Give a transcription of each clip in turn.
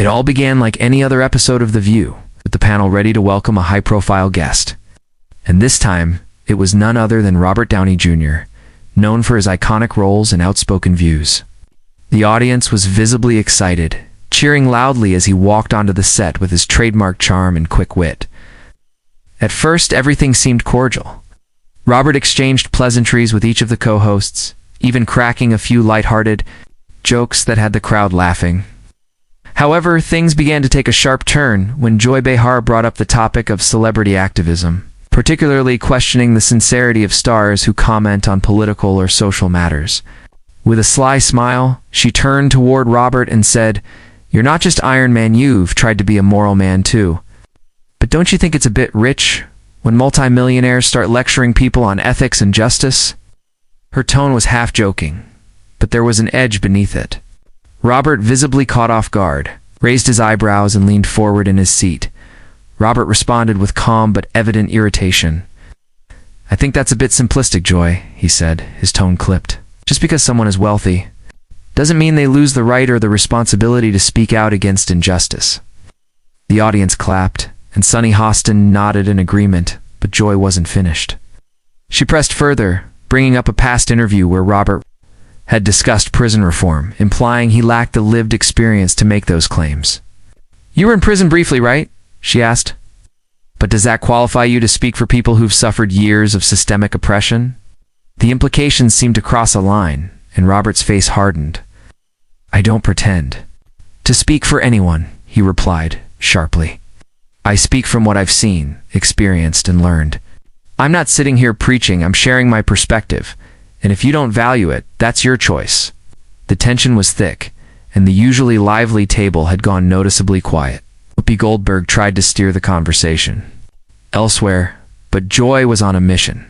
It all began like any other episode of The View, with the panel ready to welcome a high-profile guest. And this time, it was none other than Robert Downey Jr., known for his iconic roles and outspoken views. The audience was visibly excited, cheering loudly as he walked onto the set with his trademark charm and quick wit. At first, everything seemed cordial. Robert exchanged pleasantries with each of the co-hosts, even cracking a few lighthearted jokes that had the crowd laughing. However, things began to take a sharp turn when Joy Behar brought up the topic of celebrity activism, particularly questioning the sincerity of stars who comment on political or social matters. With a sly smile, she turned toward Robert and said, "You're not just Iron Man, you've tried to be a moral man too. But don't you think it's a bit rich when multimillionaires start lecturing people on ethics and justice?" Her tone was half joking, but there was an edge beneath it. Robert, visibly caught off guard, raised his eyebrows and leaned forward in his seat. Robert responded with calm but evident irritation. "I think that's a bit simplistic, Joy," he said, his tone clipped. "Just because someone is wealthy doesn't mean they lose the right or the responsibility to speak out against injustice." The audience clapped, and Sunny Hostin nodded in agreement, but Joy wasn't finished. She pressed further, bringing up a past interview where Robert had discussed prison reform, implying he lacked the lived experience to make those claims. "You were in prison briefly, right?" she asked. "But does that qualify you to speak for people who've suffered years of systemic oppression?" The implications seemed to cross a line, and Robert's face hardened. "I don't pretend to speak for anyone," he replied, sharply. "I speak from what I've seen, experienced, and learned. I'm not sitting here preaching, I'm sharing my perspective, and if you don't value it, that's your choice." The tension was thick, and the usually lively table had gone noticeably quiet. Whoopi Goldberg tried to steer the conversation elsewhere, but Joy was on a mission,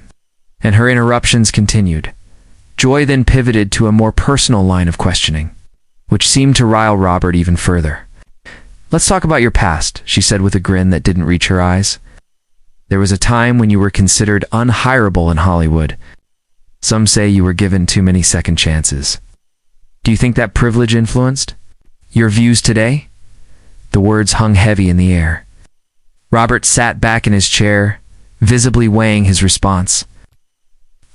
and her interruptions continued. Joy then pivoted to a more personal line of questioning, which seemed to rile Robert even further. "Let's talk about your past," she said with a grin that didn't reach her eyes. "There was a time when you were considered unhireable in Hollywood. Some say you were given too many second chances. Do you think that privilege influenced your views today?" The words hung heavy in the air. Robert sat back in his chair, visibly weighing his response.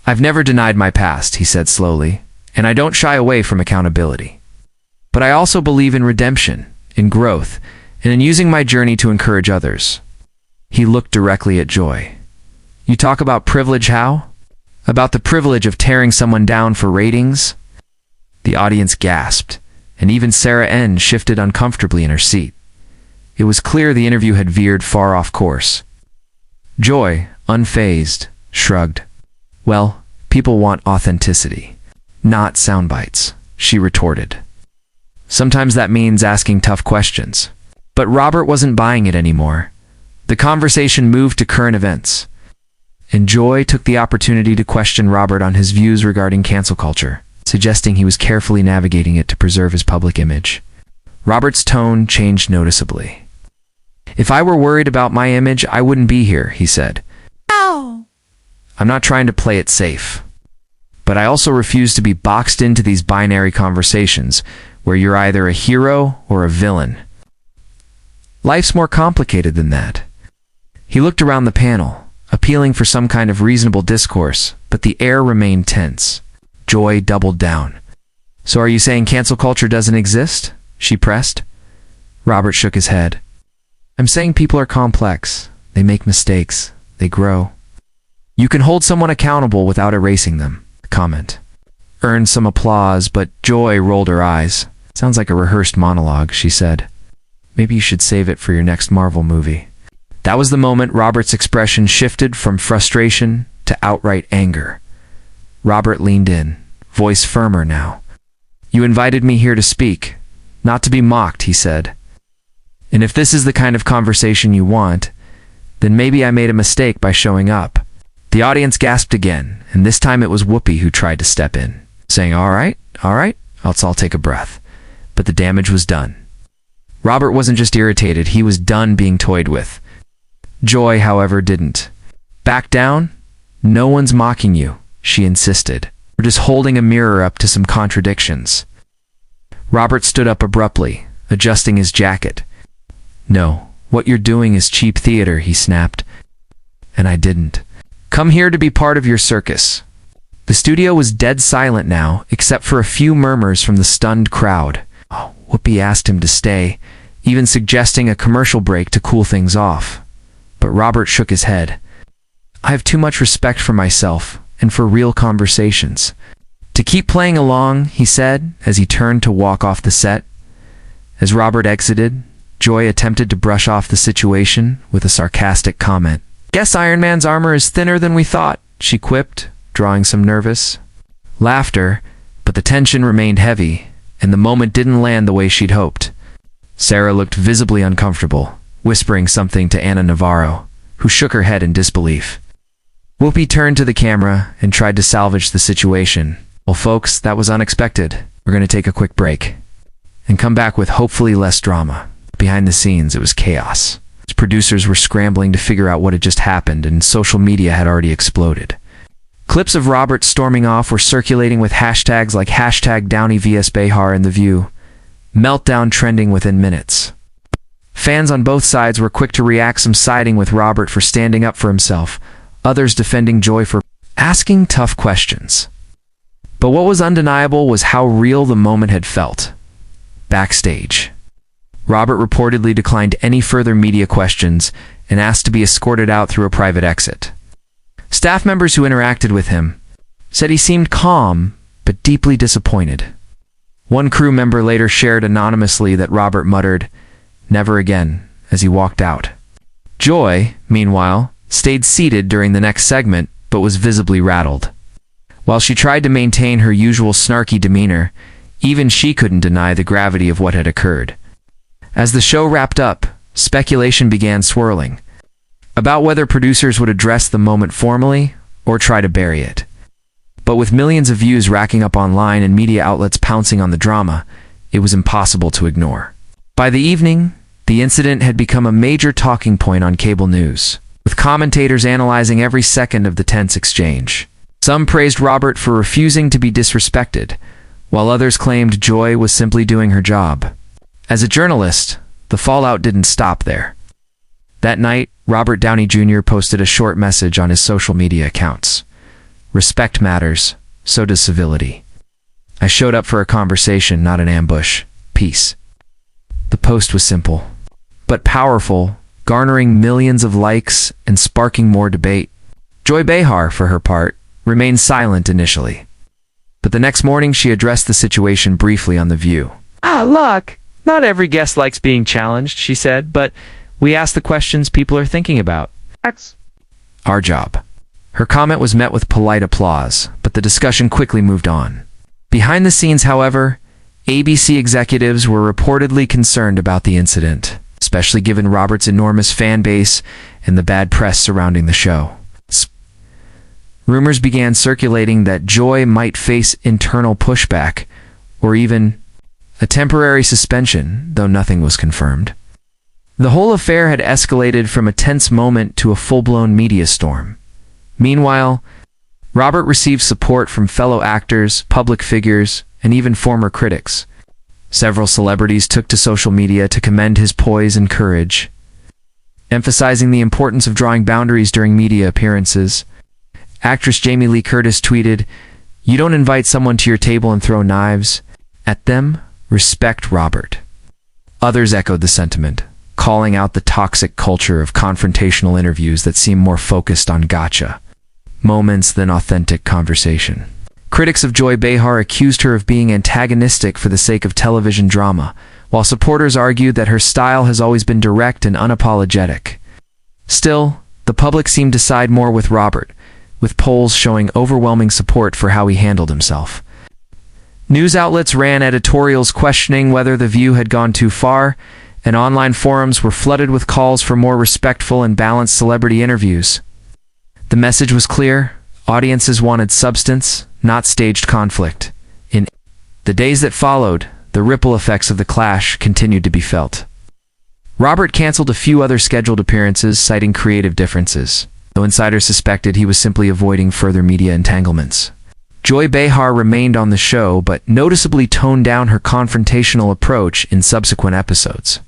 "I've never denied my past," he said slowly, "and I don't shy away from accountability. But I also believe in redemption, in growth, and in using my journey to encourage others." He looked directly at Joy. "You talk about privilege how? About the privilege of tearing someone down for ratings?" The audience gasped, and even Sarah N. shifted uncomfortably in her seat. It was clear the interview had veered far off course. Joy, unfazed, shrugged. "Well, people want authenticity, not sound bites," she retorted. "Sometimes that means asking tough questions." But Robert wasn't buying it anymore. The conversation moved to current events, and Joy took the opportunity to question Robert on his views regarding cancel culture, suggesting he was carefully navigating it to preserve his public image. Robert's tone changed noticeably. "If I were worried about my image, I wouldn't be here," he said. Ow! "I'm not trying to play it safe. But I also refuse to be boxed into these binary conversations where you're either a hero or a villain. Life's more complicated than that." He looked around the panel, appealing for some kind of reasonable discourse, but the air remained tense. Joy doubled down. "So are you saying cancel culture doesn't exist?" she pressed. Robert shook his head. "I'm saying people are complex. They make mistakes. They grow. You can hold someone accountable without erasing them." The comment earned some applause, but Joy rolled her eyes. "Sounds like a rehearsed monologue," she said. "Maybe you should save it for your next Marvel movie." That was the moment Robert's expression shifted from frustration to outright anger. Robert leaned in, voice firmer now. "You invited me here to speak, not to be mocked," he said. "And if this is the kind of conversation you want, then maybe I made a mistake by showing up." The audience gasped again, and this time it was Whoopi who tried to step in, saying, all right, let's all take a breath." But the damage was done. Robert wasn't just irritated, he was done being toyed with. Joy, however, didn't back down. "No one's mocking you," she insisted. "We're just holding a mirror up to some contradictions." Robert stood up abruptly, adjusting his jacket. "No, what you're doing is cheap theater," he snapped. "And I didn't come here to be part of your circus." The studio was dead silent now, except for a few murmurs from the stunned crowd. Whoopi asked him to stay, even suggesting a commercial break to cool things off. But Robert shook his head. "I have too much respect for myself and for real conversations to keep playing along," he said as he turned to walk off the set. As Robert exited, Joy attempted to brush off the situation with a sarcastic comment. "Guess Iron Man's armor is thinner than we thought," she quipped, drawing some nervous laughter, but the tension remained heavy, and the moment didn't land the way she'd hoped. Sarah looked visibly uncomfortable, whispering something to Anna Navarro, who shook her head in disbelief. Whoopi turned to the camera and tried to salvage the situation. "Well, folks, that was unexpected. We're going to take a quick break and come back with hopefully less drama." Behind the scenes, it was chaos. His producers were scrambling to figure out what had just happened, and social media had already exploded. Clips of Robert storming off were circulating with hashtags like #Downey vs Behar in The View, meltdown trending within minutes. Fans on both sides were quick to react, some siding with Robert for standing up for himself, others defending Joy for asking tough questions. But what was undeniable was how real the moment had felt. Backstage, Robert reportedly declined any further media questions and asked to be escorted out through a private exit. Staff members who interacted with him said he seemed calm but deeply disappointed. One crew member later shared anonymously that Robert muttered, "Never again," as he walked out. Joy, meanwhile, stayed seated during the next segment but was visibly rattled. While she tried to maintain her usual snarky demeanor, even she couldn't deny the gravity of what had occurred. As the show wrapped up, speculation began swirling about whether producers would address the moment formally or try to bury it. But with millions of views racking up online and media outlets pouncing on the drama, it was impossible to ignore. By the evening, the incident had become a major talking point on cable news, with commentators analyzing every second of the tense exchange. Some praised Robert for refusing to be disrespected, while others claimed Joy was simply doing her job. As a journalist, the fallout didn't stop there. That night, Robert Downey Jr. posted a short message on his social media accounts. "Respect matters, so does civility. I showed up for a conversation, not an ambush. Peace." The post was simple, but powerful, garnering millions of likes and sparking more debate. Joy Behar, for her part, remained silent initially. But the next morning she addressed the situation briefly on The View. Look, not every guest likes being challenged," she said, "but we ask the questions people are thinking about. That's our job." Her comment was met with polite applause, but the discussion quickly moved on. Behind the scenes, however, ABC executives were reportedly concerned about the incident, especially given Robert's enormous fan base and the bad press surrounding the show. Rumors began circulating that Joy might face internal pushback, or even a temporary suspension, though nothing was confirmed. The whole affair had escalated from a tense moment to a full-blown media storm. Meanwhile, Robert received support from fellow actors, public figures, and even former critics. Several celebrities took to social media to commend his poise and courage, emphasizing the importance of drawing boundaries during media appearances. Actress Jamie Lee Curtis tweeted, "You don't invite someone to your table and throw knives at them. Respect Robert." Others echoed the sentiment, calling out the toxic culture of confrontational interviews that seem more focused on gotcha moments than authentic conversation. Critics of Joy Behar accused her of being antagonistic for the sake of television drama, while supporters argued that her style has always been direct and unapologetic. Still, the public seemed to side more with Robert, with polls showing overwhelming support for how he handled himself. News outlets ran editorials questioning whether The View had gone too far, and online forums were flooded with calls for more respectful and balanced celebrity interviews. The message was clear: audiences wanted substance, not staged conflict. In the days that followed, the ripple effects of the clash continued to be felt. Robert canceled a few other scheduled appearances, citing creative differences, though insiders suspected he was simply avoiding further media entanglements. Joy Behar remained on the show but noticeably toned down her confrontational approach in subsequent episodes.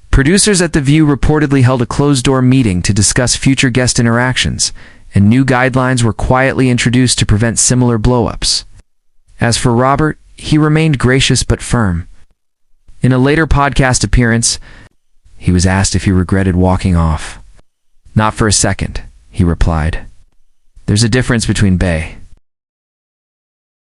Producers at The View reportedly held a closed-door meeting to discuss future guest interactions, and new guidelines were quietly introduced to prevent similar blow-ups. As for Robert, he remained gracious but firm. In a later podcast appearance, he was asked if he regretted walking off. "Not for a second," he replied. "There's a difference between Bay